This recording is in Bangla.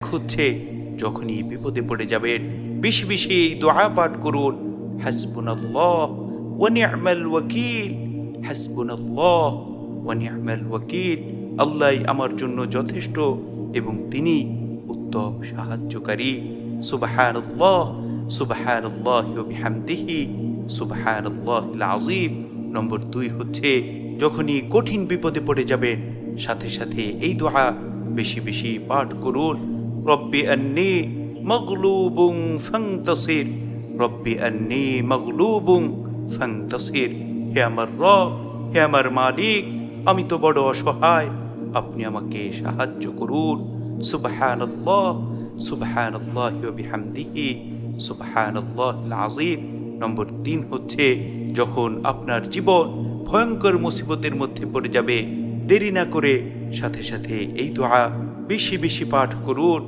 হচ্ছে যখনই বিপদে পড়ে যাবেন বেশি বেশি এই দোয়া পাঠ করুন, হাসবুনাল্লাহ ওয়া নি'মাল ওয়াকিল, হাসবুনাল্লাহ ওয়া নি'মাল ওয়াকিল। আল্লাহ আমার জন্য যথেষ্ট এবং তিনি উত্তম সাহায্যকারী। সুবহানাল্লাহ সুবহানাল্লাহি ওয়া বিহামদিহি সুবহানাল্লাহিল আযীম। নম্বর 2 হচ্ছে যখনই কঠিন বিপদে পড়ে যাবেন সাথে সাথে এই দোয়া বেশি বেশি পাঠ করুন, রব্বি আন্নী মাগলুবুন ফান্তাসির, রব্বি আন্নী মাগলুবুন ফান্তাসির। হে আমার রব, হে আমার মালিক, আমি তো বড় অসহায়, আপনি আমাকে সাহায্য করুন। সুবহানাল্লাহ সুবহানাল্লাহি ওয়া বিহামদিহি সুবহানাল্লাহিল আযীম। নম্বর 3 হচ্ছে যখন আপনার জীবন ভয়ঙ্কর মুসিবতের মধ্যে পড়ে যাবে, দেরি না করে সাথে সাথে এই দোয়া বেশি বেশি পাঠ করুন,